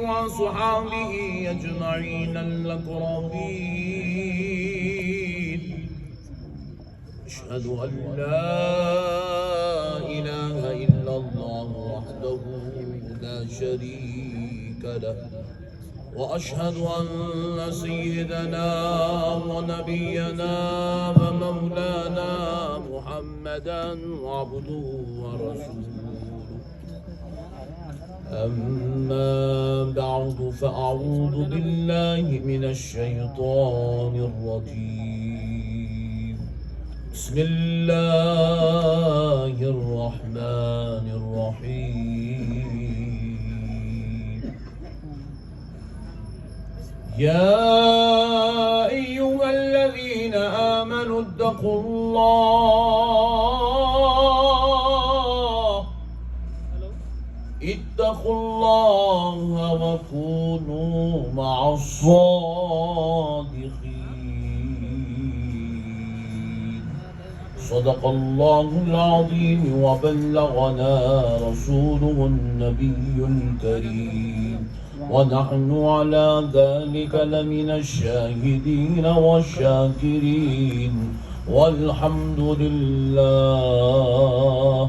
وأصحابه أجمعين الأكرمين. أشهد أن لا إله إلا الله وحده لا شريك له، وأشهد أن سيدنا ونبينا ومولانا محمدا عبده ورسوله. أما بعد فأعوذ بالله من الشيطان الرجيم. بسم الله الرحمن الرحيم. يا أيها الذين آمنوا اتقوا الله وكونوا مع الصادقين. صدق الله العظيم وبلغنا رسوله النبي الكريم، ونحن على ذلك لمن الشاهدين والشاكرين. والحمد لله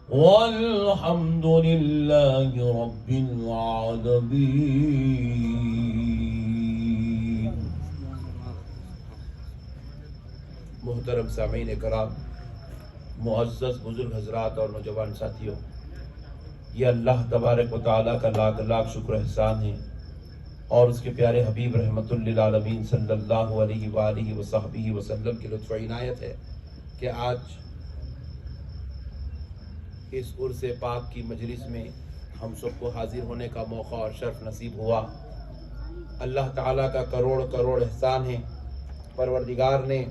والحمد لله رب العالمين. محترم سامعین کرام، معزز بزرگ حضرات اور نوجوان ساتھیوں، یہ اللہ تبارک و تعالیٰ کا لاکھ لاکھ شکر احسان ہے، اور اس کے پیارے حبیب رحمت للعالمین صلی اللہ علیہ وآلہ وصحبہ وسلم کی لطف عنایت ہے کہ آج اس عرس پاک کی مجلس میں ہم سب کو حاضر ہونے کا موقع اور شرف نصیب ہوا۔ اللہ تعالیٰ کا کروڑ کروڑ احسان ہے، پروردگار نے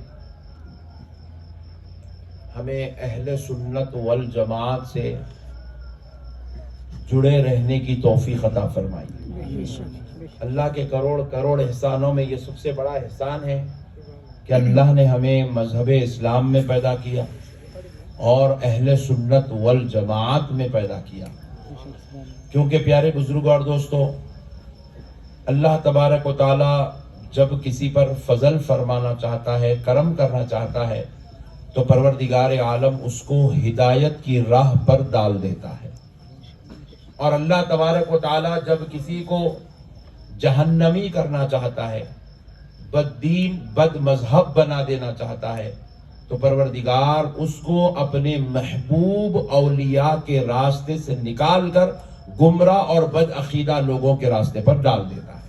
ہمیں اہل سنت والجماعت سے جڑے رہنے کی توفیق عطا فرمائی۔ اللہ کے کروڑ کروڑ احسانوں میں یہ سب سے بڑا احسان ہے کہ اللہ نے ہمیں مذہب اسلام میں پیدا کیا اور اہل سنت والجماعت میں پیدا کیا۔ کیونکہ پیارے بزرگوں اور دوستو، اللہ تبارک و تعالی جب کسی پر فضل فرمانا چاہتا ہے، کرم کرنا چاہتا ہے، تو پروردگار عالم اس کو ہدایت کی راہ پر ڈال دیتا ہے۔ اور اللہ تبارک و تعالی جب کسی کو جہنمی کرنا چاہتا ہے، بد دین بد مذہب بنا دینا چاہتا ہے، تو پروردگار اس کو اپنے محبوب اولیاء کے راستے سے نکال کر گمراہ اور بد عقیدہ لوگوں کے راستے پر ڈال دیتا ہے۔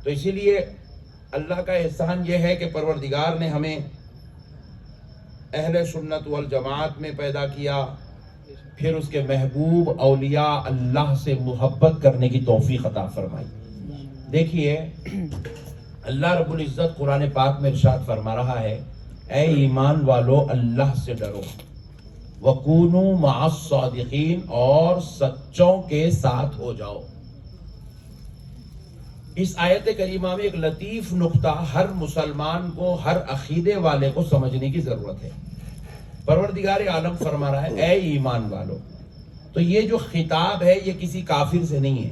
تو اسی لیے اللہ کا احسان یہ ہے کہ پروردگار نے ہمیں اہل سنت والجماعت میں پیدا کیا، پھر اس کے محبوب اولیاء اللہ سے محبت کرنے کی توفیق عطا فرمائی۔ دیکھیے، اللہ رب العزت قرآن پاک میں ارشاد فرما رہا ہے، اے ایمان والو اللہ سے ڈرو، وَكُونُوا مَعَ الصَّادِقِينَ، اور سچوں کے ساتھ ہو جاؤ۔ اس آیت کریمہ میں ایک لطیف نقطہ ہر مسلمان کو، ہر عقیدے والے کو سمجھنے کی ضرورت ہے۔ پروردگار عالم فرما رہا ہے اے ایمان والو، تو یہ جو خطاب ہے یہ کسی کافر سے نہیں ہے،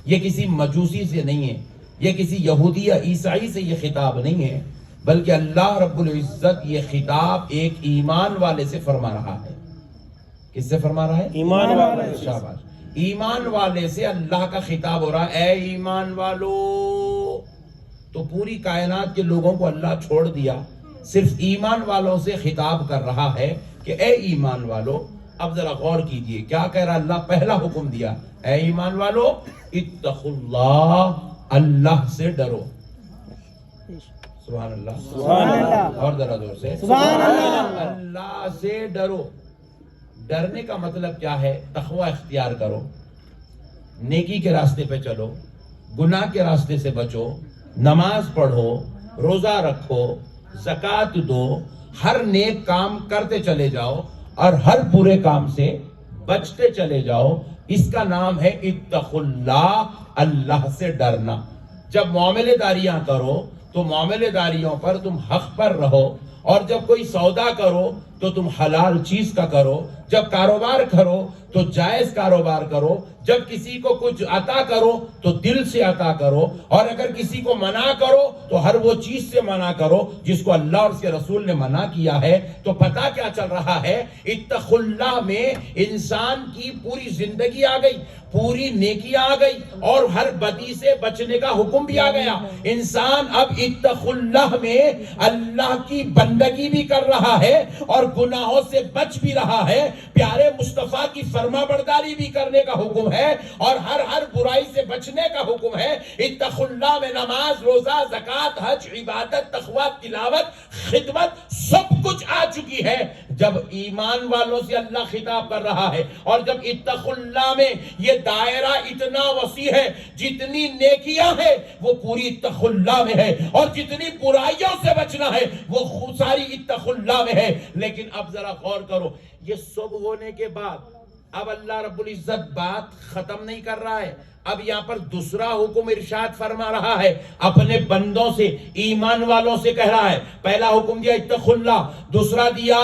یہ کسی مجوسی سے نہیں ہے، یہ کسی یہودی یا عیسائی سے یہ خطاب نہیں ہے، بلکہ اللہ رب العزت یہ خطاب ایک ایمان والے سے فرما رہا ہے۔ کس سے فرما رہا ہے؟ ایمان والے۔ شاباش، ایمان والے سے اللہ کا خطاب ہو رہا ہے، اے ایمان والو۔ تو پوری کائنات کے لوگوں کو اللہ چھوڑ دیا، صرف ایمان والوں سے خطاب کر رہا ہے کہ اے ایمان والو۔ اب ذرا غور کیجئے کیا کہہ رہا اللہ؟ پہلا حکم دیا، اے ایمان والو اتقوا اللہ، اللہ سے ڈرو۔ سبحان اللہ، سبحان اللہ، اور ذرا زور سے سبحان اللہ۔ اللہ سے ڈرو۔ ڈرنے کا مطلب کیا ہے؟ تقوی اختیار کرو، نیکی کے راستے پہ چلو، گناہ کے راستے سے بچو، نماز پڑھو، روزہ رکھو، زکوٰۃ دو، ہر نیک کام کرتے چلے جاؤ اور ہر برے کام سے بچتے چلے جاؤ۔ اس کا نام ہے اتقوا اللہ، اللہ سے ڈرنا۔ جب معاملے داریاں کرو تو معاملے داریوں پر تم حق پر رہو، اور جب کوئی سودا کرو تو تم حلال چیز کا کرو، جب کاروبار کرو تو جائز کاروبار کرو، جب کسی کو کچھ عطا کرو تو دل سے عطا کرو، اور اگر کسی کو منع کرو تو ہر وہ چیز سے منع کرو جس کو اللہ اور اس کے رسول نے منع کیا ہے۔ تو پتہ کیا چل رہا ہے؟ اتق اللہ میں انسان کی پوری زندگی آ گئی، پوری نیکی آ گئی، اور ہر بدی سے بچنے کا حکم بھی آ گیا۔ انسان اب اتق اللہ میں اللہ کی بندگی بھی کر رہا ہے اور گناہوں سے بچ بھی رہا ہے، پیارے مصطفیٰ کی فرما برداری بھی کرنے کا حکم ہے، اور ہر برائی سے بچنے کا حکم ہے۔ اتق اللہ میں نماز، روزہ، زکوٰۃ، حج، عبادت، تقویٰ، تلاوت، خدمت سب کچھ آ چکی ہے۔ جب ایمان والوں سے اللہ خطاب کر رہا ہے، اور جب اتق اللہ میں یہ دائرہ اتنا وسیع ہے، جتنی نیکیاں ہیں وہ پوری اتق اللہ میں ہے، اور جتنی برائیوں سے بچنا ہے وہ ساری اتق اللہ میں ہے۔ لیکن اب ذرا غور کرو، یہ سب ہونے کے بعد اب اللہ رب العزت بات ختم نہیں کر رہا ہے، اب یہاں پر دوسرا حکم ارشاد فرما رہا ہے، اپنے بندوں سے، ایمان والوں سے کہہ رہا ہے۔ پہلا حکم دیا اتقوا اللہ، دوسرا دیا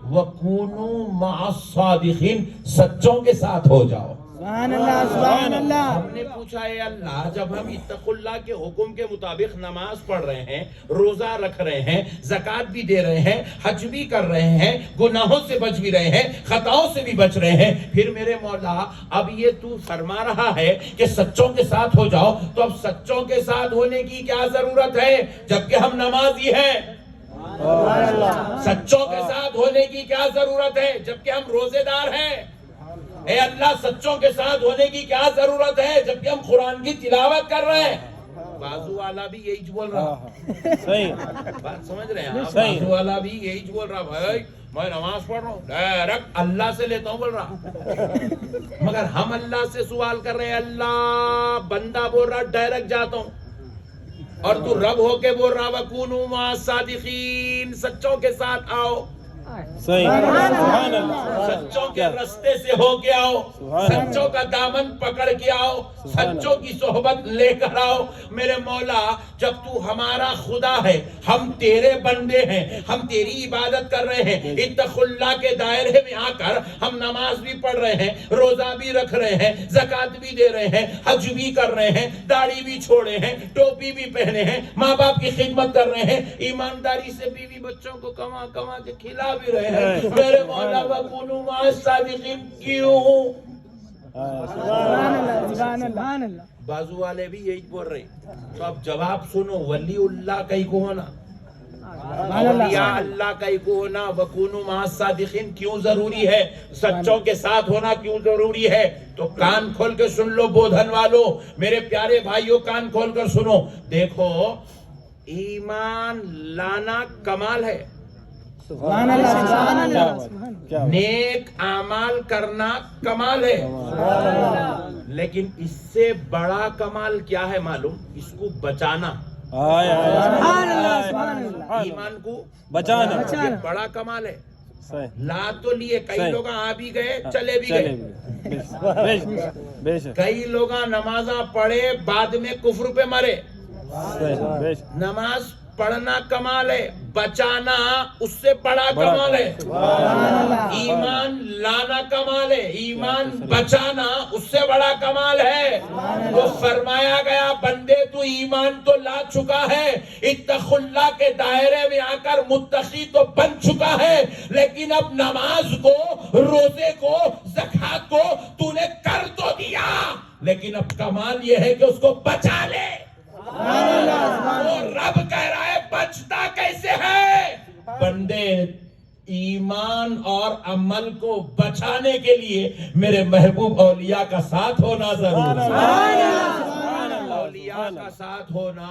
وَكُونُوا مَعَ الصَّادِقِينَ، سچوں کے ساتھ ہو جاؤ۔ سبحان اللہ، سبحان اللہ۔ ہم نے پوچھا ہے اللہ، جب ہم اتقوا اللہ کے حکم کے مطابق نماز پڑھ رہے ہیں، روزہ رکھ رہے ہیں، زکوٰۃ بھی دے رہے ہیں، حج بھی کر رہے ہیں، گناہوں سے بچ بھی رہے ہیں، خطاؤں سے بھی بچ رہے ہیں، پھر میرے مولا اب یہ تو فرما رہا ہے کہ سچوں کے ساتھ ہو جاؤ، تو اب سچوں کے ساتھ ہونے کی کیا ضرورت ہے جبکہ ہم نمازی ہیں؟ سچوں کے ساتھ ہونے کی کیا ضرورت ہے جبکہ ہم روزے دار ہیں؟ اے اللہ، سچوں کے ساتھ ہونے کی کیا ضرورت ہے جبکہ ہم قرآن کی تلاوت کر رہے ہیں؟ بازو والا بھی یہی بول رہا، صحیح بات سمجھ رہے ہیں؟ بازو والا بھی یہی بول رہا، بھائی میں نماز پڑھ رہا ہوں، ڈائریکٹ اللہ سے لیتا ہوں بول رہا، مگر ہم اللہ سے سوال کر رہے ہیں، اللہ بندہ بول رہا ڈائریکٹ جاتا ہوں، اور تو رب ہو کے بول رہا وَكُونُوا مَعَ الصَّادِقِينَ، سچوں کے ساتھ آؤ، سچوں کے رستے سے ہو کے آؤ، سچوں کا دامن پکڑ کے آؤ، سچوں کی صحبت لے کر آؤ۔ میرے مولا، جب تو ہمارا خدا ہے، ہم تیرے بندے ہیں، ہم تیری عبادت کر رہے ہیں، اتقوا اللہ کے دائرے میں آ کر ہم نماز بھی پڑھ رہے ہیں، روزہ بھی رکھ رہے ہیں، زکوٰۃ بھی دے رہے ہیں، حج بھی کر رہے ہیں، داڑھی بھی چھوڑے ہیں، ٹوپی بھی پہنے ہیں، ماں باپ کی خدمت کر رہے ہیں، ایمانداری سے بیوی بچوں کو کما کما کے کھلا بھی رہے ہیں، میرے مولا وَكُونُوا مَعَ الصَّادِقِينَ کیوں؟ سبحان اللہ۔ بازو والے بھی یہی بول رہے ہیں، تو اب جواب سنو، ولی اللہ کا ہی کو ہونا، اولیاء اللہ کا ہی کو ہونا، وَكُونُوا مَعَ الصَّادِقِينَ کیوں ضروری ہے؟ سچوں کے ساتھ ہونا کیوں ضروری ہے؟ تو کان کھول کے سن لو بودھن والو، میرے پیارے بھائیوں کان کھول کر سنو، دیکھو ایمان لانا کمال ہے، سبحان اللہ، سبحان اللہ۔ نیک اعمال کرنا کمال ہے، لیکن اس سے بڑا کمال کیا ہے معلوم؟ اس کو بچانا، سبحان اللہ، سبحان اللہ۔ ایمان کو بچانا یہ بڑا کمال ہے۔ لا تو لیے کئی لوگ آ بھی گئے، چلے بھی گئے، کئی لوگ نمازاں پڑھے بعد میں کفر پہ مرے۔ نماز پڑھنا کمال ہے، بچانا اس سے بڑا کمال ہے، ایمان لانا کمال ہے، ایمان بچانا اس سے بڑا کمال ہے۔ تو فرمایا گیا بندے تو ایمان تو لا چکا ہے، اتقوا اللہ کے دائرے میں آ کر متقی تو بن چکا ہے، لیکن اب نماز کو، روزے کو، زکوٰۃ کو تو نے کر تو دیا، لیکن اب کمال یہ ہے کہ اس کو بچا لے۔ وہ رب کہہ رہا ہے بچتا کیسے ہے؟ بندے ایمان اور عمل کو بچانے کے لیے میرے محبوب اولیاء کا ساتھ ہونا ضروری ہے، اولیاء کا ساتھ ہونا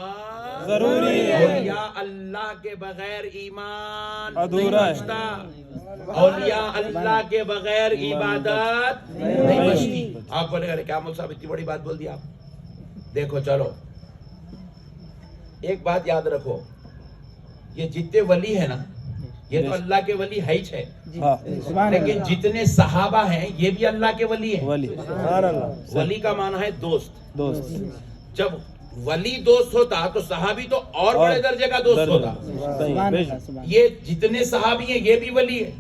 ضروری ہے۔ اولیاء اللہ کے بغیر ایمان نہیں بچتا، اولیاء اللہ کے بغیر عبادت نہیں بچتی۔ آپ بولے گا کیا مول صاحب اتنی بڑی بات بول دی آپ؟ دیکھو چلو ایک بات یاد رکھو، یہ جتنے ولی ہیں نا یہ تو اللہ کے ولی ہے ہی ہے، لیکن جتنے صحابہ ہیں یہ بھی اللہ کے ولی ہیں۔ ولی کا معنی ہے دوست، جب ولی دوست ہوتا تو صحابی تو اور بڑے درجے کا دوست ہوتا۔ یہ جتنے صحابی ہیں یہ بھی ولی ہیں،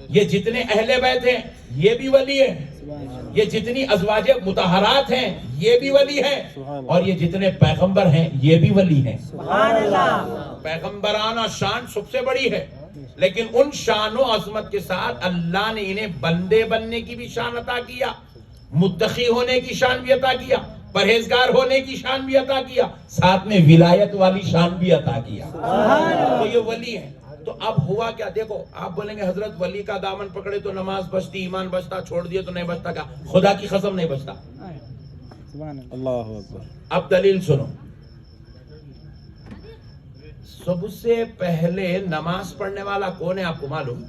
یہ جتنے اہل بیت ہیں یہ بھی ولی ہیں، یہ جتنی ازواج مطہرات ہیں یہ بھی ولی ہیں، اور یہ جتنے پیغمبر ہیں یہ بھی ولی ہیں۔ پیغمبرانہ شان سب سے بڑی ہے، لیکن ان شان و عظمت کے ساتھ اللہ نے انہیں بندے بننے کی بھی شان عطا کیا، متقی ہونے کی شان بھی عطا کیا، پرہیزگار ہونے کی شان بھی عطا کیا، ساتھ میں ولایت والی شان بھی عطا کیا۔ تو یہ ولی ہیں۔ تو اب ہوا کیا؟ دیکھو آپ بولیں گے حضرت ولی کا دامن پکڑے تو نماز بچتی، ایمان بچتا، چھوڑ دیے تو نہیں بچتا، کیا خدا کی قسم نہیں بچتا؟ اللہ اکبر۔ اب دلیل سنو، سب سے پہلے نماز پڑھنے والا کون ہے آپ کو معلوم؟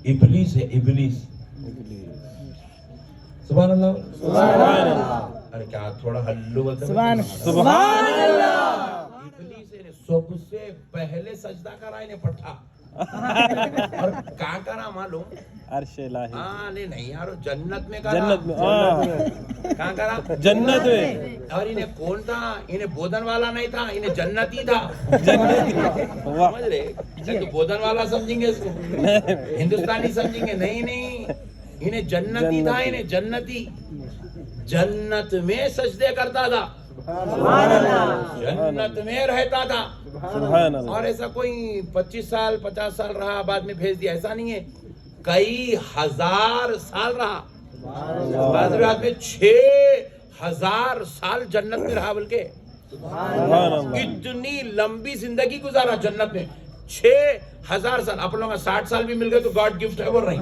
ابلیس ہے، ابلیس۔ سبحان اللہ، سبحان اللہ، ارے کیا تھوڑا ہلو بولتے ہیں؟ سبحان اللہ۔ ابلیس نے سب سے پہلے سجدہ کرا انہیں پٹھا، اور کہاں کرا معلوم؟ عرش الہی، ہاں نہیں یارو، جنت میں کرا۔ جنت میں، کہاں کرا؟ جنت میں۔ اور انہیں کون تھا؟ انہیں بودن والا نہیں تھا، انہیں جنتی تھا۔ واہ، سمجھ رہے؟ تو بودن والا سمجھیں گے اس کو، ہندوستانی سمجھیں گے؟ نہیں، انہیں جنتی تھا، انہیں جنتی، جنت میں سجدے کرتا تھا، جنت میں رہتا تھا۔ سبحان اللہ۔ اور ایسا کوئی 25 سال 50 سال رہا بعد میں بھیج دیا، ایسا نہیں ہے، کئی ہزار سال رہا، بعض روایات میں 6000 سال جنت میں رہا، بلکہ سبحان اللہ۔ اتنی لمبی زندگی گزارا جنت میں، 6000 سال۔ آپ لوگوں کا 60 سال بھی مل گئے تو گاڈ گفٹ ہے، بول رہی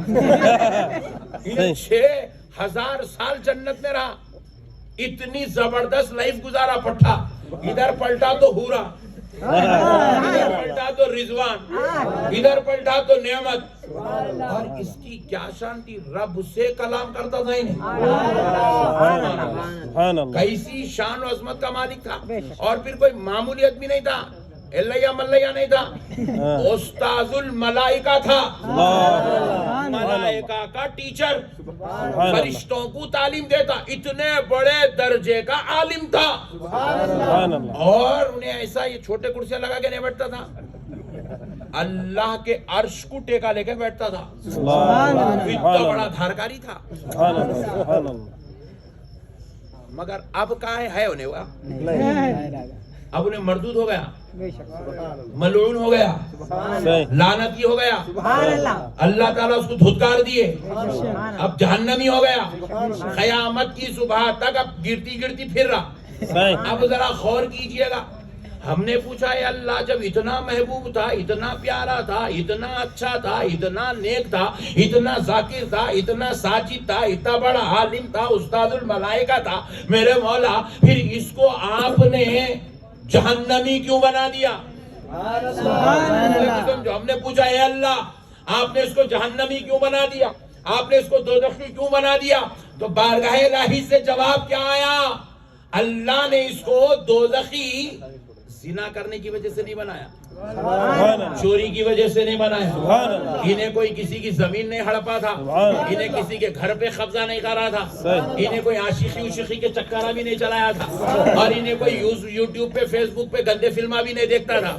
6000 سال جنت میں رہا، اتنی زبردست لائف گزارا پٹھا، ادھر پلٹا تو ہورا، ادھر پلٹا تو رضوان، ادھر پلٹا تو نعمت۔ اور اس کی کیا شان تھی؟ رب سے کلام کرتا تھا انہیں، سبحان اللہ۔ کیسی شان و عظمت کا مالک تھا۔ اور پھر کوئی معمولیت بھی نہیں تھا، اللہ ملیہ نہیں تھا، استاذ الملائکہ تھا، ملائکہ کا ٹیچر، فرشتوں کو تعلیم دیتا، اتنے بڑے درجے کا عالم تھا۔ سبحان اللہ۔ اور انہیں ایسا یہ چھوٹے کرسیاں لگا کے نہیں بیٹھتا تھا، اللہ کے عرش کو ٹیکا لے کے بیٹھتا تھا، اتنا بڑا دھارکاری تھا۔ سبحان اللہ، سبحان اللہ۔ مگر اب کہاں ہے انہیں ہوا؟ اب انہیں مردود ہو گیا، ملعون ہو گیا، لعنتی ہو گیا، اللہ تعالیٰ اس کو دھتکار دیے، اب جہنمی ہو گیا، قیامت کی صبح تک اب گرتی گرتی پھر رہا۔ اب ذرا غور کیجئے گا، ہم نے پوچھا ہے اللہ جب اتنا محبوب تھا، اتنا پیارا تھا، اتنا اچھا تھا، اتنا نیک تھا، اتنا ذاکر تھا، اتنا ساجد تھا، اتنا بڑا عالم تھا، استاد الملائکہ تھا، میرے مولا، پھر اس کو آپ نے جہنمی کیوں بنا دیا؟ جو ہم نے پوچھا ہے اللہ آپ نے اس کو جہنمی کیوں بنا دیا، آپ نے اس کو دوزخی کیوں بنا دیا، تو بارگاہ الہی سے جواب کیا آیا؟ اللہ نے اس کو دوزخی زنا کرنے کی وجہ سے نہیں بنایا، چوری کی وجہ سے نہیں بنایا، انہیں کوئی کسی کی زمین نہیں ہڑپا تھا، انہیں کسی کے گھر پہ قبضہ نہیں کرا تھا، انہیں کوئی عاشقی وشقی کے چکرہ بھی نہیں چلایا تھا، اور انہیں کوئی یوٹیوب پہ فیس بک پہ گندے فلمہ بھی نہیں دیکھتا تھا،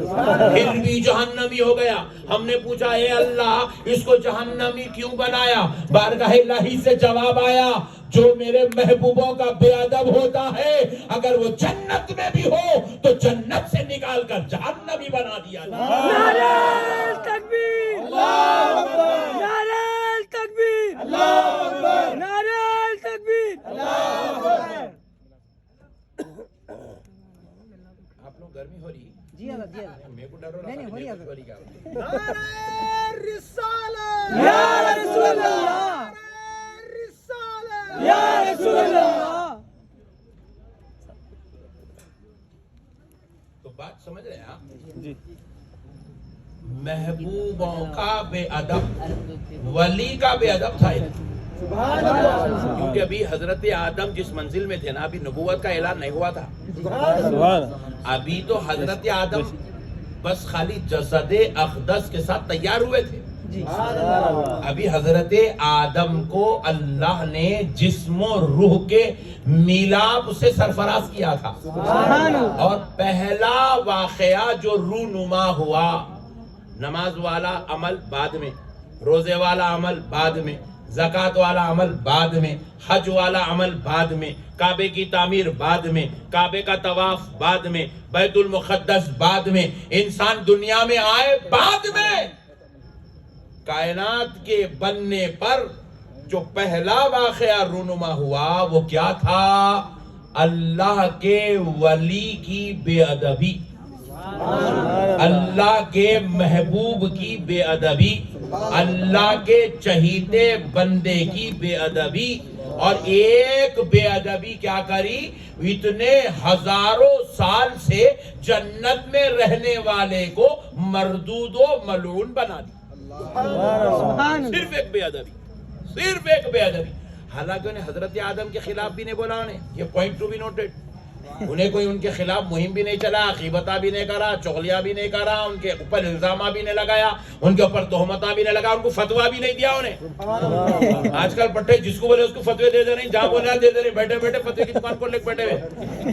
پھر بھی جہنمی ہو گیا۔ ہم نے پوچھا اے اللہ اس کو جہنمی کیوں بنایا؟ بارگاہ الہی سے جواب آیا جو میرے محبوبوں کا بے ادب ہوتا ہے اگر وہ جنت میں بھی ہو تو جنت سے نکال کر جہنمی بنا دیا۔ نعرہ تکبیر، اللہ اکبر، نعرہ تکبیر، اللہ اکبر، نعرہ تکبیر، اللہ اکبر۔ آپ لوگ گرمی ہو رہی ہے؟ جی حضرت، جی حضرت، میرے کو ڈر ہو رہا نہیں، ہو رہی ہے ہے۔ یا رسول اللہ، یا رسول اللہ۔ تو بات سمجھ رہے ہیں آپ؟ جی، محبوبوں کا بے ادب، ولی کا بے ادب تھا یہ۔ کیونکہ ابھی حضرت آدم جس منزل میں تھے نا، ابھی نبوت کا اعلان نہیں ہوا تھا، سبحان ابھی تو حضرت آدم بس خالی جسد اقدس کے ساتھ تیار ہوئے تھے، ابھی حضرت آدم کو اللہ نے جسم و روح کے میلاب سے سرفراز کیا تھا، اور پہلا واقعہ جو رونما ہوا نماز والا عمل بعد میں، روزے والا عمل بعد میں، زکوٰۃ والا عمل بعد میں، حج والا عمل بعد میں، کعبے کی تعمیر بعد میں، کعبے کا طواف بعد میں، بیت المقدس بعد میں، انسان دنیا میں آئے بعد میں۔ کائنات کے بننے پر جو پہلا واقعہ رونما ہوا وہ کیا تھا؟ اللہ کے ولی کی بے ادبی، اللہ کے محبوب کی بے ادبی، اللہ کے چہیتے بندے کی بے ادبی۔ اور ایک بے ادبی کیا کری؟ اتنے ہزاروں سال سے جنت میں رہنے والے کو مردود و ملعون بنا دی۔ صرف ایک بے ادبی، صرف ایک بے ادبی۔ حالانکہ انہیں حضرت آدم کے خلاف بھی نہیں بولا، انہیں یہ پوائنٹ ٹو بی نوٹڈ، انہیں کوئی ان کے خلاف مہم بھی نہیں چلا، غیبتہ بھی نہیں کرا، چغلیہ بھی نہیں کرا، ان کے اوپر الزامہ بھی نہیں لگایا، ان کے اوپر تہمتہ بھی نہیں لگا، ان کو فتویٰ بھی نہیں دیا انہیں۔ آج کل پٹھے جس کو بولے اس کو فتوے دے دے رہے ہیں، جہاں بولے دے دے رہے ہیں، بیٹھے بیٹھے فتوے کی دکان کھول لے بیٹھے ہوئے،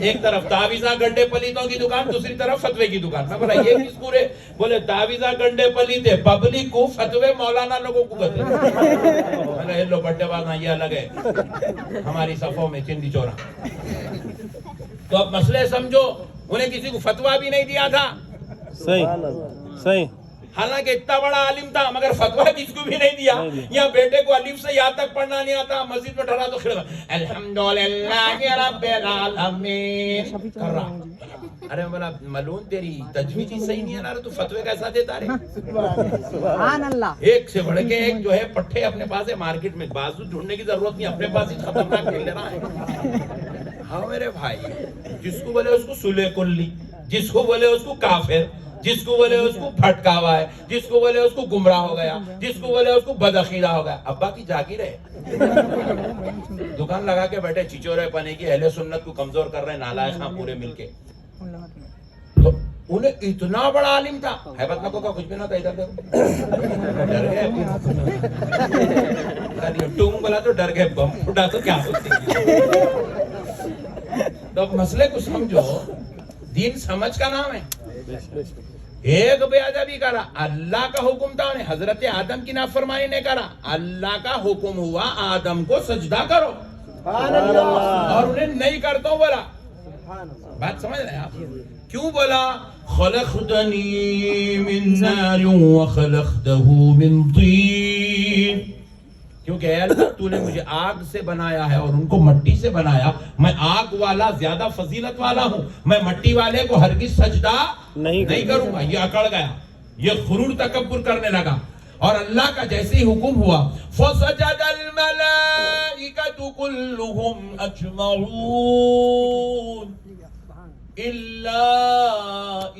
ایک طرف تعویذہ گنڈے پلیتوں کی دکان، دوسری طرف فتوے کی دکان۔ میں بولا یہ کس کو رے؟ بولے تعویذہ گنڈے پلیتے پبلک کو، فتوے مولانا لوگوں کو کہتے ہیں۔ لو بڑے باز یہ الگ ہے ہماری صفوں میں چندی چورا۔ تو اب مسئلے سمجھو، انہیں کسی کو فتویٰ بھی نہیں دیا تھا، صحیح صحیح، حالانکہ اتنا بڑا عالم تھا مگر فتویٰ کسی کو بھی نہیں دیا۔ یا بیٹے کو الف سے یا تک پڑھنا نہیں آتا، مسجد میں ٹھہرا تو کھڑا الحمدللہ رب العالمین کر رہا۔ ارے میں بولا ملعون تیری تجوید ہی صحیح نہیں ہے نا، تو فتوے کیسا دیتا رہے؟ سبحان اللہ۔ ایک سے بڑھ کے ایک جو ہے پٹھے اپنے پاس ہے، مارکیٹ میں بازو ڈھونڈنے کی ضرورت نہیں، اپنے پاس ہی خطرناک کھیل رہا ہے۔ ہاں میرے بھائی، جس کو بولے اس کو سلے کلی، جس کو بولے اس کو کافر، جس کو بولے اس کو بھٹکا ہوا ہے، جس کو بولے اس کو گمراہ ہو گیا، جس کو بولے اس کو بدعقیدہ ہو گیا۔ ابا کی جاگیر ہے، دکان لگا کے بیٹھے چچورے پنے کی، اہل سنت کو کمزور کر رہے ہیں نالائق ہاں پورے مل کے۔ تو انہیں اتنا بڑا عالم تھا، حیبت نکو کا کچھ بھی نہ تھا، ادھر دیکھو ڈر گئے، ٹونگ بولا تو ڈر گئے، بم پھٹا تو کیا ہوتی۔ تو مسئلے کو سمجھو، دین سمجھ کا نام ہے۔ ایک بے ادبی کرا، اللہ کا حکم تھا انہیں، حضرت آدم کی نافرمانی نے کرا، اللہ کا حکم ہوا آدم کو سجدہ کرو، اور انہیں نہیں کرتا ہوں بولا۔ بات سمجھ رہے ہیں آپ؟ کیوں بولا؟ خلقتنی من نار وخلقتہ من طین، کیونکہ اے اللہ تو نے مجھے آگ سے بنایا ہے اور ان کو مٹی سے بنایا، میں آگ والا زیادہ فضیلت والا ہوں، میں مٹی والے کو ہرگز سجدہ نہیں کروں گا۔ یہ اکڑ گیا، یہ غرور تکبر کرنے لگا، اور اللہ کا جیسے ہی حکم ہوا فسجد الملائکۃ کلہم اجمعون الا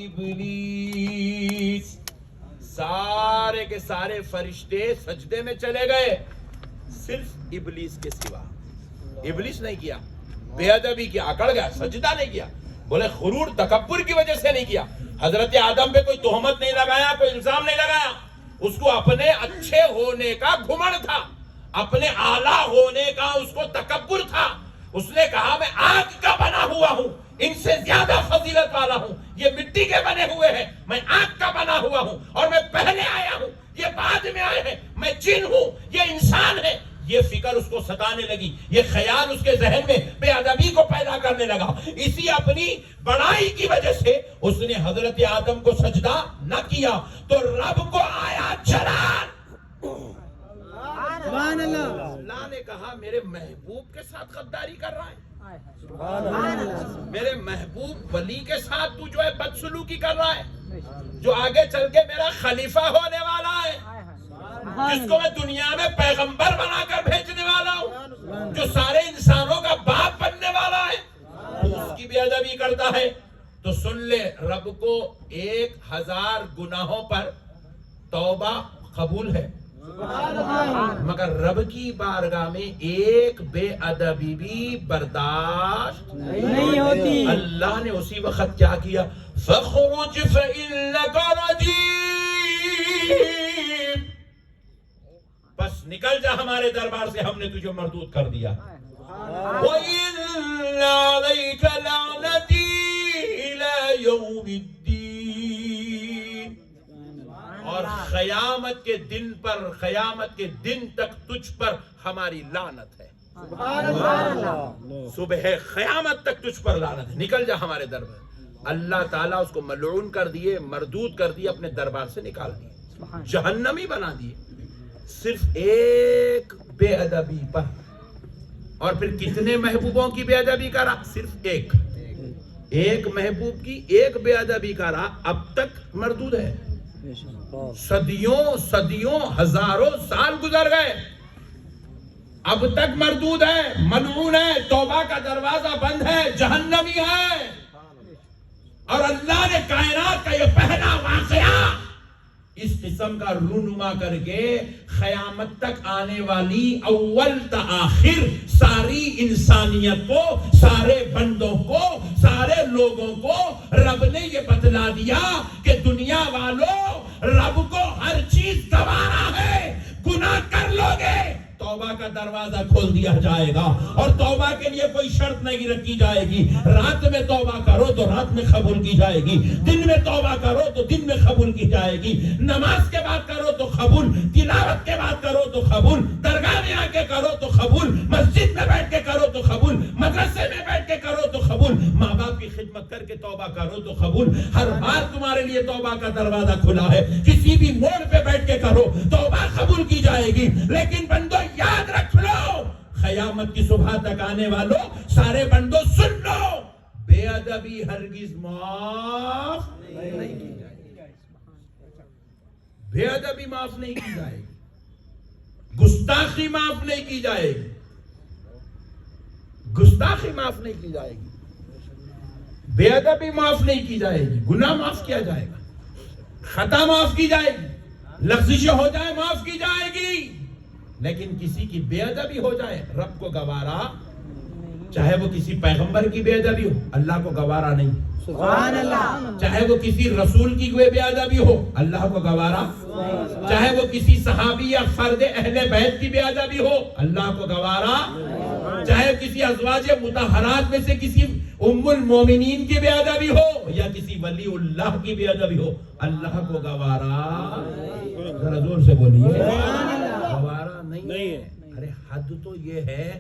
ابلیس، سارے کے سارے فرشتے سجدے میں چلے گئے، صرف ابلیس کے سوا۔ ابلیس نہیں کیا، بے ادبی کیا، اکڑ گیا، سجدہ نہیں کیا۔ بولے غرور تکبر کی وجہ سے نہیں کیا۔ حضرت آدم پہ کوئی تہمت نہیں لگایا، کوئی الزام نہیں لگایا، اس کو اپنے اچھے ہونے کا گھمنڈ تھا، اپنے اعلیٰ ہونے کا اس کو تکبر تھا۔ اس نے کہا میں آگ کا بنا ہوا ہوں، ان سے زیادہ فضیلت والا ہوں، یہ مٹی کے بنے ہوئے ہیں، میں آگ کا بنا ہوا ہوں، اور میں پہلے آیا ہوں، یہ بعد میں آئے ہیں، میں جن ہوں، یہ انسان ہے۔ یہ فکر اس کو ستانے لگی، یہ خیال اس کے ذہن میں بے ادبی کو پیدا کرنے لگا۔ اسی اپنی بڑائی کی وجہ سے اس نے حضرت آدم کو سجدہ نہ کیا، تو رب کو آیا جلال۔ سبحان اللہ۔ اللہ نے کہا میرے محبوب کے ساتھ غداری کر رہا ہے، میرے محبوب ولی کے ساتھ تو جو ہے بدسلوکی کر رہا ہے، جو آگے چل کے میرا خلیفہ ہونے والا ہے، جس کو میں دنیا میں پیغمبر بنا کر بھیجنے والا ہوں، جو سارے انسانوں کا باپ بننے والا ہے، تو اس کی بے ادبی کرتا ہے۔ تو سن لے، رب کو 1000 گناہوں پر توبہ قبول ہے، مگر رب کی بارگاہ میں ایک بے ادبی بھی برداشت نہیں ہوتی۔ اللہ نے اسی وقت کیا کیا؟ فَخْرُجْ فَإِنَّكَ رَجِيمٌ، بس نکل جا ہمارے دربار سے، ہم نے تجھے مردود کر دیا۔ وَإِنَّ عَلَيْكَ لَعْنَتِي إِلَى يَوْمِ الدِّينِ، اور قیامت کے دن پر، قیامت کے دن تک تجھ پر ہماری لعنت ہے، صبح قیامت تک تجھ پر لعنت ہے، نکل جا ہمارے در میں۔ اللہ تعالیٰ اس کو ملعون کر دیے، مردود کر دیے، اپنے دربار سے نکال دیے، جہنمی بنا دیے، صرف ایک بے ادبی پر۔ اور پھر کتنے محبوبوں کی بے ادبی کرا؟ صرف ایک محبوب کی ایک بے ادبی کرا، اب تک مردود ہے، صدیوں ہزاروں سال گزر گئے، اب تک مردود ہے، ملعون ہے، توبہ کا دروازہ بند ہے، جہنمی ہے۔ اور اللہ نے کائنات کا یہ پہلا واقعہ اس قسم کا رونما کر کے قیامت تک آنے والی اول تا آخر ساری انسانیت کو، سارے بندوں کو، سارے لوگوں کو رب نے یہ بتلا دیا کہ دنیا والوں، رب کو ہر چیز گوارا ہے، گناہ کر لو گے توبہ کا دروازہ کھول دیا جائے گا، اور توبہ کے لیے کوئی شرط نہیں رکھی جائے گی، رات میں توبہ کرو تو رات میں قبول کی جائے گی، دن میں توبہ کرو تو دن میں قبول کی جائے گی، نماز کے بعد کرو تو قبول، تلاوت کے بعد کرو تو قبول، درگاہ میں آ کے کرو تو قبول، مسجد میں بیٹھ کے کرو تو قبول، مدرسے میں بیٹھ کے کرو تو قبول، ماں باپ کی خدمت کر کے توبہ کرو تو قبول، ہر بار تمہارے لیے توبہ کا دروازہ کھلا ہے، کسی بھی موڑ پہ بیٹھ کے کرو توبہ قبول کی جائے گی۔ لیکن بندو یاد رکھ لو، قیامت کی صبح تک آنے والوں، سارے بندوں سن لو، بے ادبی ہرگز معاف نہیں کی جائے گی، بے ادبی معاف نہیں کی جائے گی، گستاخی معاف نہیں کی جائے گی، گستاخی معاف نہیں کی جائے گی، بے ادبی معاف نہیں کی جائے گی، گناہ معاف کیا جائے گا، خطا معاف کی جائے گی، لغزش ہو جائے معاف کی جائے گی، لیکن کسی کی بے ادبی ہو جائے رب کو گوارا، چاہے وہ کسی پیغمبر کی بے ادبی ہو اللہ کو گوارا نہیں، سبحان اللہ، چاہے وہ کسی رسول کی بے ادبی ہو اللہ کو گوارا، چاہے وہ کسی صحابی یا فرد اہل بیت کی بے ادبی ہو اللہ کو گوارا، چاہے کسی ازواج مطہرات میں سے کسی ام المومنین کی بے ادبی ہو یا کسی ولی اللہ کی بے ادبی ہو اللہ کو گوارا، ذرا زور سے بولیے، گوارا نہیں ہے۔ ارے حد تو یہ ہے،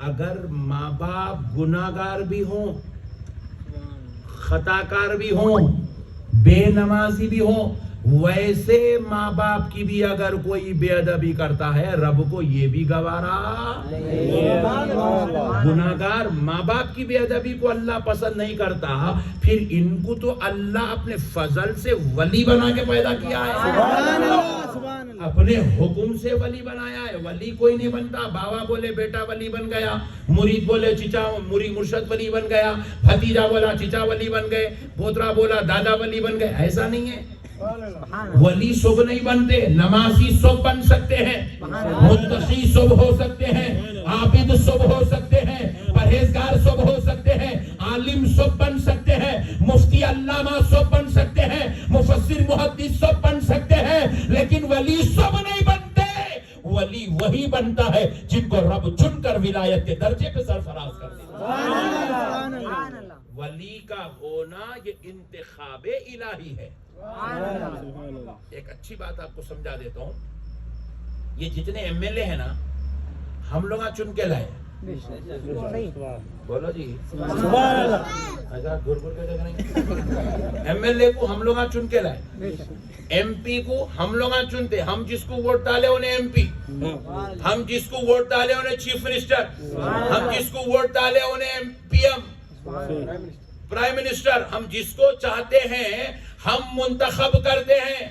اگر ماں باپ گناہگار بھی ہوں، خطا کار بھی ہوں، بے نمازی بھی ہوں، ویسے ماں باپ کی بھی اگر کوئی بے ادبی کرتا ہے رب کو یہ بھی گوارا، گناہگار ماں باپ کی بے ادبی کو اللہ پسند نہیں کرتا، پھر ان کو تو اللہ اپنے فضل سے ولی بنا کے پیدا کیا ہے، اپنے حکم سے ولی بنایا ہے۔ ولی کوئی نہیں بنتا، بابا بولے بیٹا ولی بن گیا، مرید بولے چچا مرید مرشد ولی بن گیا، بھتیجا بولا چچا ولی بن گئے، پوترا بولا دادا ولی بن گئے، ایسا نہیں ہے۔ ولی سب نہیں بنتے، نمازی سب بن سکتے ہیں، متقی سب ہو سکتے ہیں، عابد سب ہو سکتے ہیں، پرہیزگار سب ہو سکتے ہیں، عالم سب بن سکتے ہیں، مفتی علامہ سب بن سکتے ہیں، مفسر محدث سب بن سکتے ہیں، لیکن ولی سب نہیں بنتے۔ ولی وہی بنتا ہے جن کو رب چن کر ولایت کے درجے پہ سرفراز کر دیتا ہے۔ ولی کا ہونا یہ انتخاب الہی ہے۔ ایک اچھی بات آپ کو سمجھا دیتا ہوں، یہ جتنے ایم ایل اے ہیں نا ہم لوگ چن کے لائے، بولو جی ایم ایل اے کو ہم لوگ چن کے لائے، ایم پی کو ہم لوگ چنتے، ہم جس کو ووٹ ڈالے انہیں ایم پی، ہم جس کو ووٹ ڈالے انہیں چیف منسٹر، ہم جس کو ووٹ ڈالے انہیں پی ایم پرائم منسٹر، ہم جس کو چاہتے ہیں ہم منتخب کرتے ہیں۔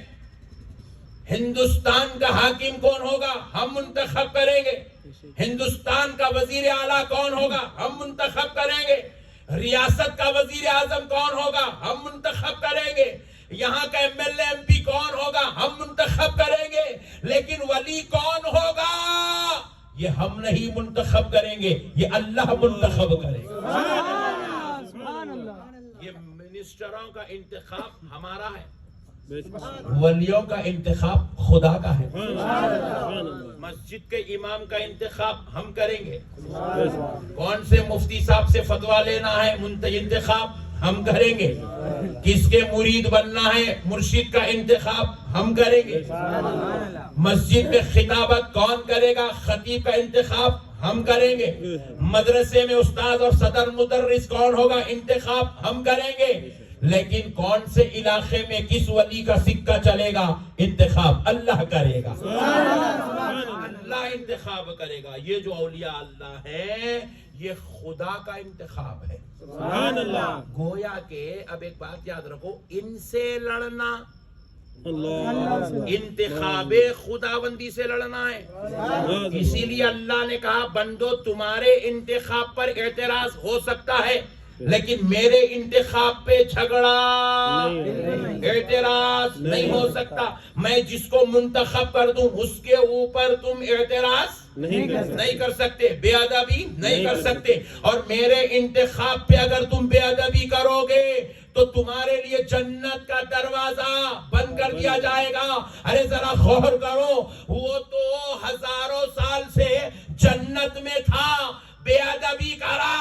ہندوستان کا حاکم کون ہوگا ہم منتخب کریں گے، ہندوستان کا وزیر اعلیٰ کون ہوگا ہم منتخب کریں گے، ریاست کا وزیر اعظم کون ہوگا ہم منتخب کریں گے، یہاں کا M L A M P کون ہوگا ہم منتخب کریں گے، لیکن ولی کون ہوگا یہ ہم نہیں منتخب کریں گے، یہ اللہ منتخب کرے گا۔ یہ منسٹروں کا انتخاب ہمارا ہے، ولیوں کا انتخاب خدا کا ہے، مسجد کے امام کا انتخاب ہم کریں گے، کون سے مفتی صاحب سے فتویٰ لینا ہے انتخاب ہم کریں گے. کس کے مرید بننا ہے مرشد کا انتخاب ہم کریں گے. مسجد میں خطابت کون کرے گا خطیب کا انتخاب ہم کریں گے. مدرسے میں استاد اور صدر مدرس کون ہوگا انتخاب ہم کریں گے. لیکن کون سے علاقے میں کس ولی کا سکہ چلے گا انتخاب اللہ کرے گا. اللہ انتخاب کرے گا. یہ جو اولیاء اللہ ہے یہ خدا کا انتخاب ہے. سبحان اللہ. گویا کہ اب ایک بات یاد رکھو, ان سے لڑنا اللہ انتخاب خداوندی سے لڑنا ہے. اسی لیے اللہ نے کہا بندو تمہارے انتخاب پر اعتراض ہو سکتا ہے لیکن میرے انتخاب پہ جھگڑا اعتراض نہیں ہو سکتا. میں جس کو منتخب کر دوں اس کے اوپر تم اعتراض نہیں کر سکتے, بے ادبی نہیں کر سکتے. اور میرے انتخاب پہ اگر تم بے ادبی کرو گے تو تمہارے لیے جنت کا دروازہ بند کر دیا جائے گا. ارے ذرا غور کرو, وہ تو ہزاروں سال سے جنت میں تھا, بے ادبی کرا,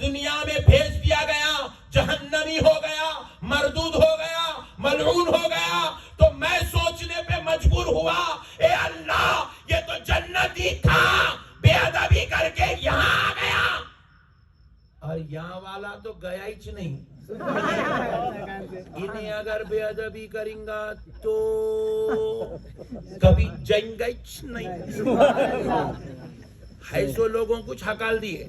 دنیا میں بھیج دیا گیا, جہنمی ہو گیا, مردود ہو گیا, ملعون ہو گیا. تو میں سوچنے پہ مجبور ہوا اے اللہ یہ تو جنتی تھا, بے ادبی کر کے یہاں آ گیا. اور یہاں والا تو گیا ہی نہیں. انہیں اگر بے ادبی کریں گا تو کبھی جائیں گا ہی نہیں. ایسو لوگوں کو ہکال دیے.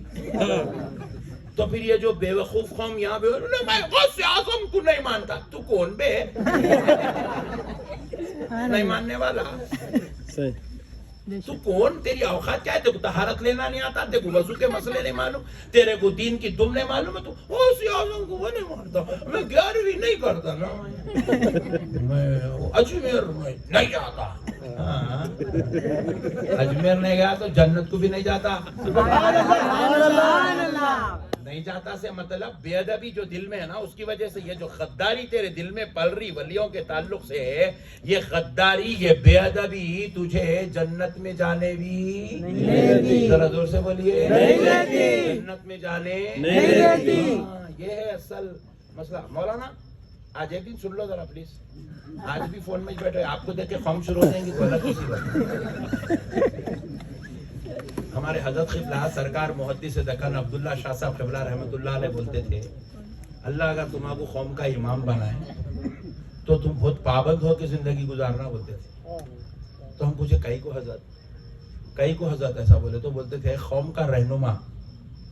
تو پھر یہ جو بے وقوف قوم یہاں پہ میں غوث اعظم کو نہیں مانتا. تو کون بے نہیں ماننے والا؟ تو کون, تیری اوقات کیا ہے؟ تیرے کو طہارت لینا نہیں آتا, تیرے کو وضو کے مسئلے نہیں معلوم, تیرے کو دین کی دم نہیں معلوم ہے. تو غوث اعظم کو وہ نہیں مانتا. میں 11ویں نہیں کرتا نا, میں اجمیر میں نہیں جاتا. اجمیر نہیں گیا تو جنت کو بھی نہیں جاتا. نہیں جاتا سے مطلب بے ادبی جو دل میں ہے نا اس کی وجہ سے, یہ جو غداری تیرے دل میں پل رہی ولیوں کے تعلق سے ہے, یہ غداری یہ بے ادبی تجھے جنت میں جانے بھی ذرا زور سے بولیے جنت میں جانے یہ ہے اصل مسئلہ. مولانا آج ایک دن سن لو ذرا پلیز, آج بھی فون میں بیٹھے, آپ کو دیکھ کے قوم شروع ہو جائیں گی تو الگ کسی بات. ہمارے حضرت قبلہ سرکار محدث دکن عبداللہ شاہ صاحب قبلہ رحمۃ اللہ علیہ بولتے تھے اللہ اگر تمہارے کو قوم کا امام بنائے تو تم بہت پابند ہو کے زندگی گزارنا بولتے تھے. تو ہم پوچھے کئی کو حضرت ایسا بولے؟ تو بولتے تھے قوم کا رہنما,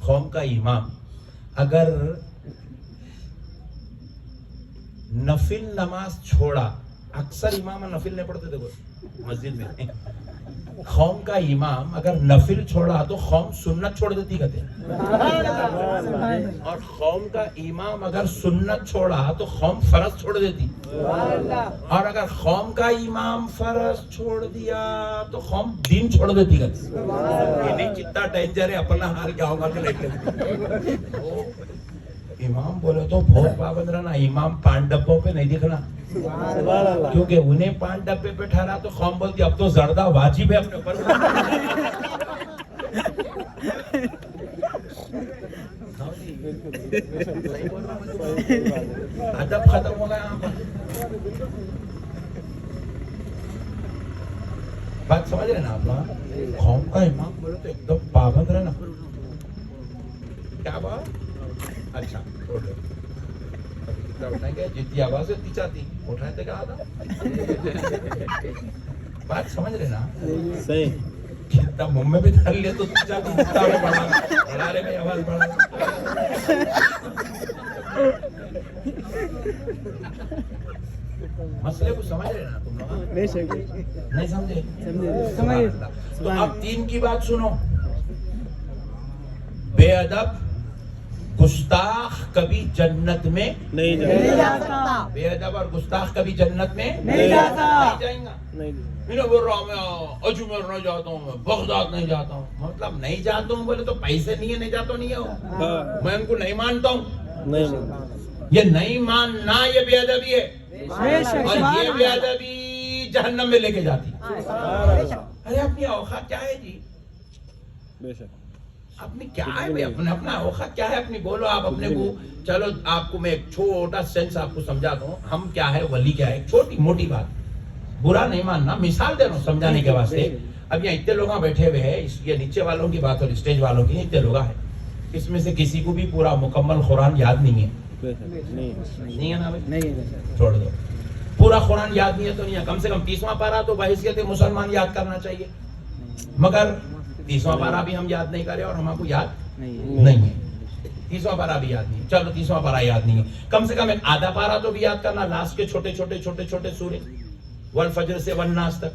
قوم کا امام اگر نفل نماز چھوڑا, اکثر امام نفل نہیں پڑھتے تھے مسجد میں, قوم کا امام اگر نفل چھوڑا تو قوم سنت چھوڑ دیتی کہتے ہیں. اور قوم کا امام اگر سنت چھوڑا تو قوم فرض چھوڑ دیتی. اور اگر قوم کا امام فرض چھوڑ دیا تو قوم دین چھوڑ دیتی کہتے ہیں. یہ نہیں کتنا ڈینجر ہے, اپنا حال کیا ہوگا کہ نہیں. امام بولے تو بہت پابند رہنا, امام 5 ڈبوں پہ نہیں دکھنا, کیونکہ انہیں 5 ڈبے پہ ٹھہرا تو قوم بولتی اب تو زردہ واجب ہے اپنے اوپر. ادب ختم ہو گیا یہاں پر. بات سمجھ رہے نا آپ؟ قوم کا امام بولے تو ایک دم پابند رہنا. کیا بات؟ اچھا جتنی آواز اتنی چاہتی اٹھائے تھے کہا تھا. بات سمجھ رہے نا؟ صحیح. کتنا منہ میں بھی دھر لے تو بڑھا رہے میں آواز بڑھا. مسئلے کو سمجھ رہے نا تم لوگ؟ نہیں سمجھے؟ تو اب 3 کی بات سنو. بے ادب گستاخ کبھی جنت میں نہیں جا سکتا. بے ادب اور گستاخ کبھی جنت میں نہیں جاتا. نہیں جائیں گا. میں بول رہا ہوں میں اجمیر نہیں جاتا ہوں, میں بغداد نہیں جاتا ہوں. مطلب نہیں جاتا ہوں بولے تو پیسے نہیں ہے, نہیں جاتا نہیں ہے, میں ان کو نہیں مانتا ہوں. یہ نہیں ماننا یہ بے ادبی ہے, اور یہ بے ادبی جہنم میں لے کے جاتی. ارے اپنی اوقات کیا ہے جی, اپنی کیا ہے بھائی، اپنا اپنا اوقات کیا ہے اپنی، بولو آپ اپنے کو. چلو آپ کو میں ایک چھوٹا سینس آپ کو سمجھا دوں، ہم کیا ہے، ولی کیا ہے، چھوٹی موٹی بات، برا نہیں ماننا، مثال دے رہا ہوں سمجھانے کے واسطے. اب یہاں اتنے لوگ بیٹھے ہوئے ہیں، یہ نیچے والوں کی بات اور اسٹیج والوں کی، اتنے لوگ ہیں، اس میں سے کسی کو بھی پورا مکمل قرآن یاد نہیں ہے، نہیں ہے نا بھائی، چھوڑ دو. پورا قرآن یاد نہیں ہے تو نہیں ہے، کم سے کم 30واں پارہ تو بحیثیت مسلمان یاد کرنا چاہیے. مگر 30واں پارہ بھی ہم یاد نہیں کرے اور ہم کو یاد نہیں ہے، 30واں پارہ بھی یاد نہیں ہے. چلو 30واں پارہ یاد نہیں ہے، کم سے کم ایک آدھا پارہ تو بھی یاد کرنا، لاسٹ کے چھوٹے چھوٹے سورے والفجر سے والناس تک،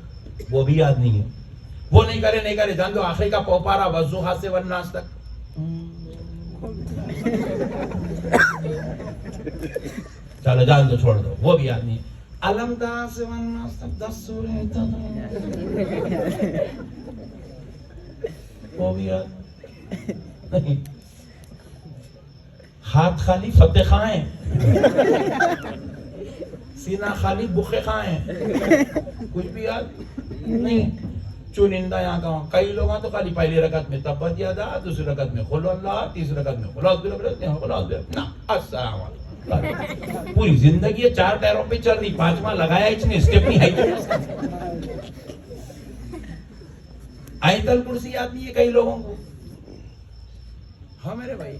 وہ بھی یاد نہیں ہے. وہ نہیں کرے جان دو آخری کا پوپارا والضحیٰ سے والناس تک. چلو جان دو، چھوڑ دو، وہ بھی یاد نہیں ہے. علم دا سے والناس تک 10 سورے وہ بھی یاد نہیں. ہاتھ خالی فتح خائیں، سینہ خالی بخے خائیں، کچھ بھی یاد نہیں. چنندہ یہاں کا کئی لوگ تو خالی پہلی رکعت میں تبت یادا، دوسری رکعت میں قل اللہ، تیسری رکعت میں السلام علیکم. پوری زندگی یہ 4 ٹائروں پہ چل رہی، 5واں لگایا اس نے، اسٹیپ نہیں آئی. آیت الکرسی یاد نہیں ہے کئی لوگوں کو. ہاں میرے بھائی،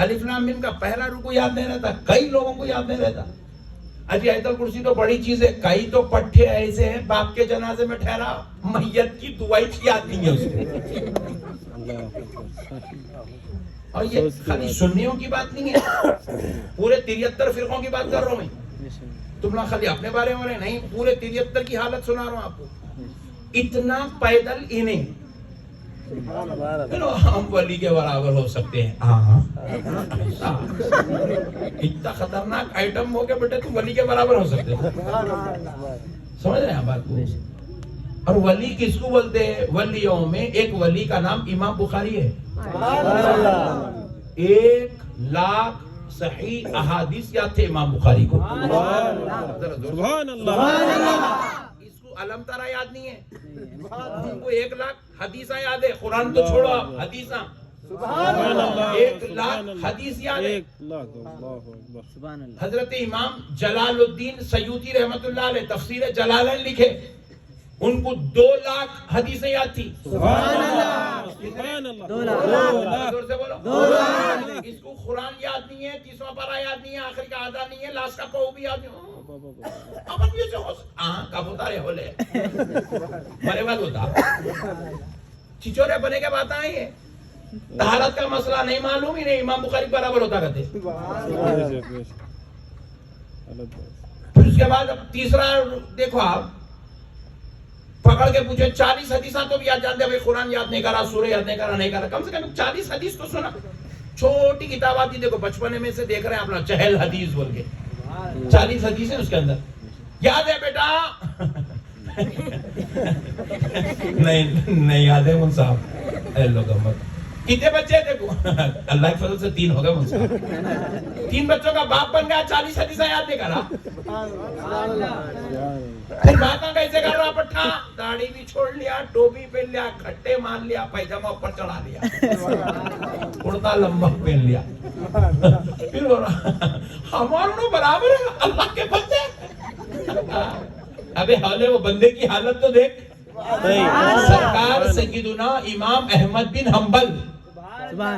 الف لام میم کا پہلا رکوع یاد نہیں رہتا، کئی لوگوں کو یاد نہیں رہتا. اجی آیت الکرسی تو بڑی چیز ہے، کئی تو پٹھے ایسے ہیں باپ کے جنازے میں ٹھہرا میت کی دعائی یاد نہیں ہے اس کو. اور یہ خالی سنیوں کی بات نہیں ہے، پورے 73 فرقوں کی بات کر رہا ہوں میں. تم لوگ خالی اپنے بارے میں نہیں، پورے 73 کی حالت سنا رہا ہوں آپ کو. اتنا پیدل انہیں ہم ولی کے برابر ہو سکتے ہیں. اتنا خطرناک آئٹم ہو کے بیٹے تم ولی کے برابر ہو سکتے ہیں، سمجھ رہے ہیں بات کو. اور ولی کس کو بولتے ہیں؟ ولیوں میں ایک ولی کا نام امام بخاری ہے. 1,00,000 صحیح احادیث یاد تھے امام بخاری کو. سبحان اللہ. اس کو علم ترا یاد نہیں ہے، ان کو 1,00,000 حدیثاں یاد ہے. قرآن تو چھوڑو آپ، حدیثاں 1,00,000 حدیث یاد ہے. حضرت امام جلال الدین سیوطی رحمت اللہ علیہ تفسیر جلالین لکھے، ان کو 2,00,000 حدیثیں یاد تھی. سبحان اللہ. سبحان اللہ. 2,00,000. زور سے بولو. 2,00,000. اس کو قرآن یاد نہیں ہے، 30واں پارہ یاد نہیں ہے، آخری کا آدھا نہیں ہے، لاسٹ کا کو بھی یاد نہیں. ابن بھی جو کب ہوتا رہے بولے مرے بعد ہوتا چچورے بنے کے بات آئی ہے. طہارت کا مسئلہ نہیں معلوم ہی نہیں، امام بخاری برابر ہوتا کہتے. پھر اس کے بعد اب تیسرا دیکھو آپ، پکڑ کے پوچھے 40 حدیثاں تو بھی یاد جانتے ہیں، قرآن یاد نہیں کرا، سورہ یاد نہیں کرا، کم سے کم 40 حدیث تو سنا. چھوٹی کتاب آتی، دیکھو بچپنے میں سے دیکھ رہے ہیں اپنا چہل حدیث بول کے، 40 حدیث ہیں اس کے اندر. یاد ہے بیٹا؟ نہیں یاد ہے من صاحب. اے لوگ مت، کتنے بچے دیکھو اللہ کے فضل سے 3 ہو گئے من صاحب. 3 بچوں کا باپ بن گیا، 40 حدیثیں یاد نہیں کرا. پھر باتاں کیسے کر رہا پٹھا؟ داڑھی بھی چھوڑ لیا، ٹوپی پہن لیا، کھٹے مان لیا، پیجامہ اوپر چڑھا لیا، کرتا لمبا پہن لیا. پھر ہمارا برابر ہے اللہ کے بندے. ابے حالے وہ بندے کی حالت تو دیکھ. سرکار سیدنا امام احمد بن حنبل،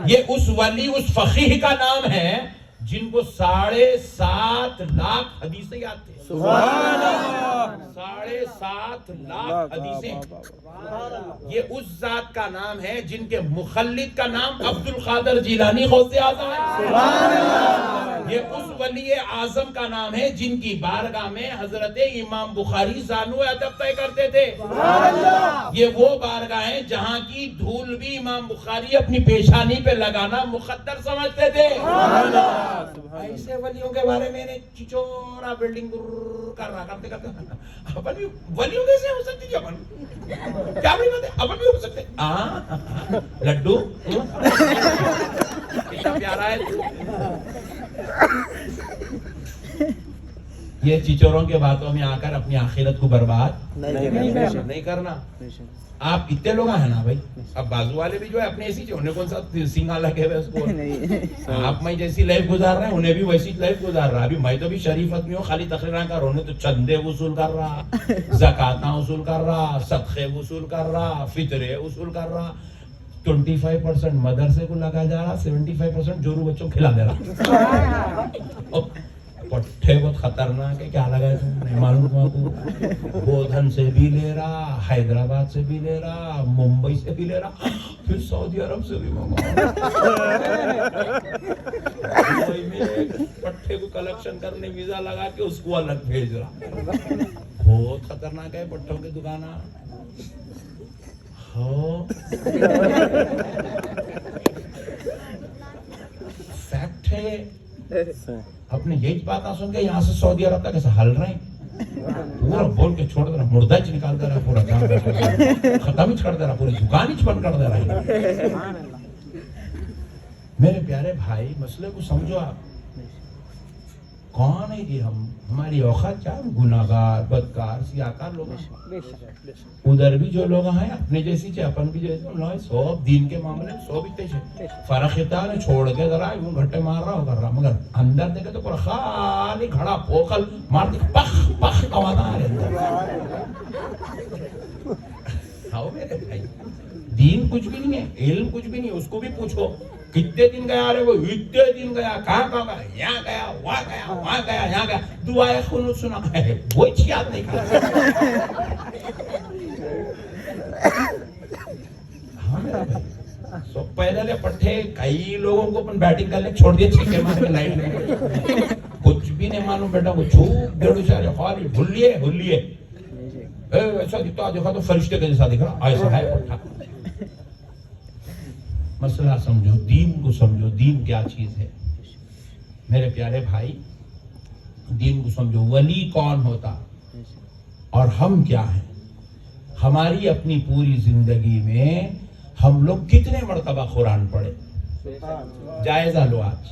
یہ اس ولی اس فقیہ کا نام ہے جن کو 7.5 حدیثیں یاد تھے. 7.5 حدیثیں. یہ اس ذات کا نام ہے جن کے مخلد کا نام عبد القادر جیلانی غوث اعظم ہے. یہ اس ولی اعظم کا نام ہے جن کی بارگاہ میں حضرت امام بخاری زانو ادب طے کرتے تھے. یہ وہ بارگاہ ہیں جہاں کی دھول بھی امام بخاری اپنی پیشانی پہ لگانا مقدر سمجھتے تھے. ایسے ولیوں کے بارے میں چچورا بلڈنگ کر رہا کرتے اپن بھی ولیوں کیسے ہو سکتی تھی؟ اپن کیا بڑی بات ہے، اپن بھی ہو سکتے. لڈو کتنا پیارا ہے. یہ چچوروں کے باتوں میں آ کر اپنی آخرت کو برباد نہیں کرنا. آپ اتنے لوگ ہیں نا بھائی, اب بازو والے بھی جو ہے اپنے ایسی انہیں کون سا سنگا لگے ہوئے اس کو, آپ میں جیسی لائف گزار رہے ہیں انہیں بھی ویسی لائف گزار رہا. ابھی میں تو بھی شریف آدمی ہوں, خالی تقریریں کر رہا, انہیں تو چندے وصول کر رہا, زکاتاں وصول کر رہا, صدقے وصول کر رہا, فطرے وصول کر رہا. 25% مدرسے کو لگا جا رہا, 75% جورو بچوں کو کھلا دے رہا. پٹھے بہت خطرناک ہے, کیا لگا ہے نہیں معلوم کو. بودھن سے بھی لے رہا, حیدرآباد سے بھی لے رہا, ممبئی سے بھی لے رہا, پھر سعودی عرب سے بھی منگا. پٹھے کو کلیکشن کرنے ویزا لگا کے اس کو الگ بھیج رہا. بہت خطرناک ہے پٹھوں کی دکان. فیکٹ ہے. اپنے یہی بات نہ سن کے یہاں سے سعودی عرب تک ایسے ہل رہے ہیں, پورا بول کے چھوڑ دے رہا, مردہ ہی نکال دے رہا, پورا کام ختم ہی کر دے رہا, پوری دکان ہی بند کر دے رہا. میرے پیارے بھائی, مسئلے کو سمجھو. آپ کون ہے جی؟ ہماری اوقات کیا, گناہگار, بدکار, سیاکار لوگ ہیں. ادھر بھی جو لوگ ہیں اپنے جیسی چاہے اپن بھی جیسے سب دین کے معاملے میں سب اتنے فرق ہوتا ہے. چھوڑ کے ذرا یوں گھٹے مار رہا ہو کر رہا, مگر اندر دیکھے تو پورا خالی گھڑا پوکل مار کے پخ پخ آواز آ رہے. آؤ میرے بھائی, دین کچھ بھی نہیں ہے, علم کچھ بھی نہیں. اس کو بھی پوچھو کتنے دن گیا رہے, وہ اتنے دن گیا, کہاں کہاں گیا, یہاں گیا, وہاں گیا, وہاں گیا, یہاں گیا, دعائیں خنوت سنا ہے, وہ یاد نہیں کرتا. سو پیدل پٹھے کئی لوگوں کو اپن بیٹنگ کرنے چھوڑ دیا, چھکے مار کے لائٹ لے, کچھ بھی نہیں معلوم بیٹا, وہ چھوپ ڈیڑھ چارے خالی بھلیے بھلیے ایسا دکھتا, دیکھا تو فرشتے کے جیسا دکھ رہا, ایسا ہے پٹھا. مسئلہ سمجھو, دین کو سمجھو, دین کیا چیز ہے. میرے پیارے بھائی, دین کو سمجھو. ولی کون ہوتا اور ہم کیا ہیں؟ ہماری اپنی پوری زندگی میں ہم لوگ کتنے مرتبہ قرآن پڑھے؟ جائزہ لو آج.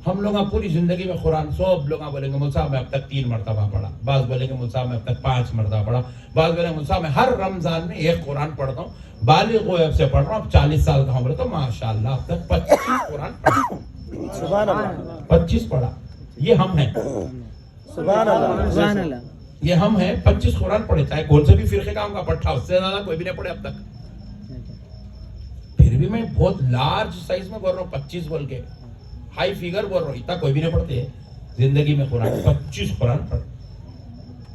ہم لوگ پوری زندگی میں قرآن, سب لوگ بولیں گے مصعب میں اب تک 3 مرتبہ پڑھا, بعض بولیں گے مصعب میں اب تک 5 مرتبہ پڑھا, بعض بولیں گے مصعب میں ہر رمضان میں 1 قرآن پڑھتا ہوں, بالغ ہوئے اب سے پڑھ رہا ہوں, اب 40 سال کا عمر ہے تو ماشاءاللہ اب تک 25 قرآن پڑھا. سبحان اللہ, 25 پڑھا. یہ ہم ہیں. سبحان اللہ, سبحان اللہ. یہ ہم ہیں, 25 قرآن پڑھے, چاہے کون سے بھی فرقے کا ہوں گا پٹھا, اس سے زیادہ کوئی بھی نہیں پڑھے اب تک. پھر بھی میں بہت لارج سائز میں بول رہا ہوں, 25 بول کے ہائی فیگر بول رہا ہوں, اتنا کوئی بھی نہیں پڑھتے زندگی میں قرآن. 25 قرآن پڑھ.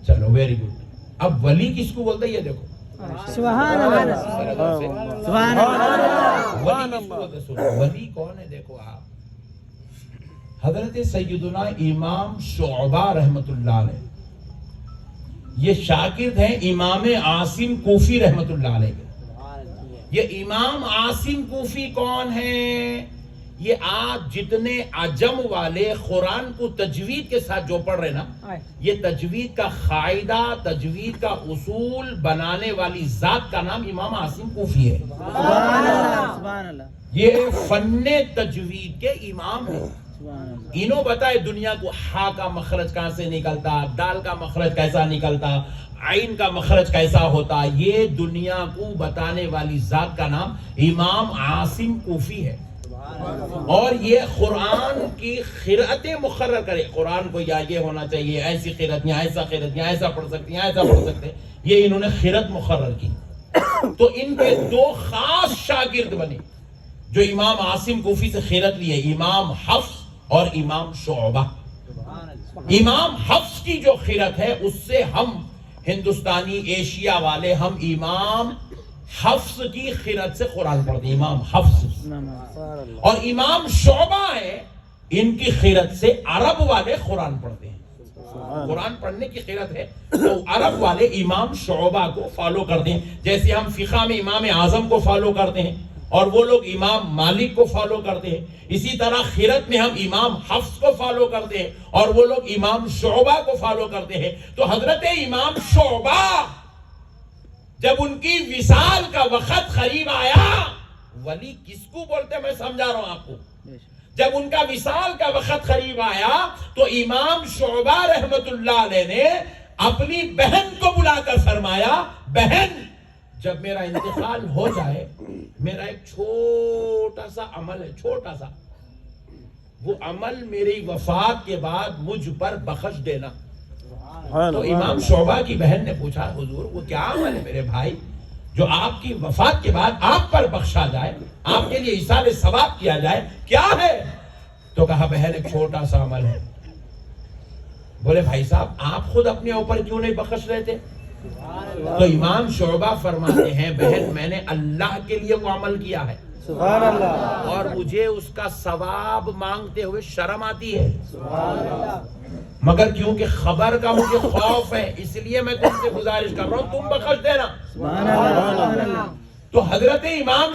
چلو ویری گڈ. اب ولی کس کو بولتے ہیں یہ دیکھو. سبحان اللہ, سبحان اللہ. ولی کون ہے دیکھو آپ. حضرت سیدنا امام شعبہ رحمت اللہ علیہ, یہ شاگرد ہیں امام عاصم کوفی رحمت اللہ علیہ. یہ امام عاصم کوفی کون ہیں؟ یہ آج جتنے عجم والے قرآن کو تجوید کے ساتھ جو پڑھ رہے نا, یہ تجوید کا قاعدہ, تجوید کا اصول بنانے والی ذات کا نام امام عاصم کوفی ہے. سبحان اللہ, سبحان اللہ. یہ فن تجوید کے امام ہیں. انہوں بتائے دنیا کو ہا کا مخرج کہاں سے نکلتا, دال کا مخرج کیسا نکلتا, عین کا مخرج کیسا ہوتا. یہ دنیا کو بتانے والی ذات کا نام امام عاصم کوفی ہے. اور یہ قرآن کی قرأتیں مقرر کرے. قرآن کو یا یہ ہونا چاہیے, ایسی قرأت, یا ایسا قرأت, یا ایسا پڑھ سکتے, یا ایسا پڑھ سکتے. یہ انہوں نے قرأت مقرر کی. تو ان کے 2 خاص شاگرد بنے جو امام عاصم کوفی سے قرأت لیے, امام حفص اور امام شعبہ. امام حفص کی جو قرأت ہے اس سے ہم ہندوستانی ایشیا والے, ہم امام حفص کی قرأت سے قرآن پڑھتے ہیں. امام حفص. اور امام شعبہ ہے, ان کی قرأت سے عرب والے قرآن پڑھتے ہیں. قرآن پڑھنے کی قرأت ہے تو عرب والے امام شعبہ کو فالو کرتے ہیں. جیسے ہم فقہ میں امام اعظم کو فالو کرتے ہیں اور وہ لوگ امام مالک کو فالو کرتے ہیں, اسی طرح قرأت میں ہم امام حفص کو فالو کرتے ہیں اور وہ لوگ امام شعبہ کو فالو کرتے ہیں. تو حضرت امام شعبہ جب ان کی وصال کا وقت قریب آیا, ولی کس کو بولتے ہیں میں سمجھا رہا ہوں آپ کو. جب ان کا وصال کا وقت قریب آیا تو امام شعبہ رحمت اللہ علیہ نے اپنی بہن کو بلا کر فرمایا بہن جب میرا انتقال ہو جائے میرا ایک چھوٹا سا عمل ہے چھوٹا سا وہ عمل میری وفات کے بعد مجھ پر بخش دینا تو امام شعبہ کی بہن نے پوچھا حضور وہ کیا عمل ہے میرے بھائی جو آپ کی وفات کے بعد آپ پر بخشا جائے آپ کے لیے ایصال ثواب کیا جائے کیا ہے تو کہا بہن ایک چھوٹا سا عمل ہے بولے بھائی صاحب آپ خود اپنے اوپر کیوں نہیں بخش رہے تھے تو امام شعبہ فرماتے ہیں بہن میں نے اللہ کے لیے وہ عمل کیا ہے سبحان اللہ اور مجھے اس کا ثواب مانگتے ہوئے شرم آتی ہے مگر کیونکہ خبر کا مجھے خوف ہے اس لیے میں تم سے گزارش کر رہا ہوں تم بخش دینا سبحان اللہ تو حضرت امام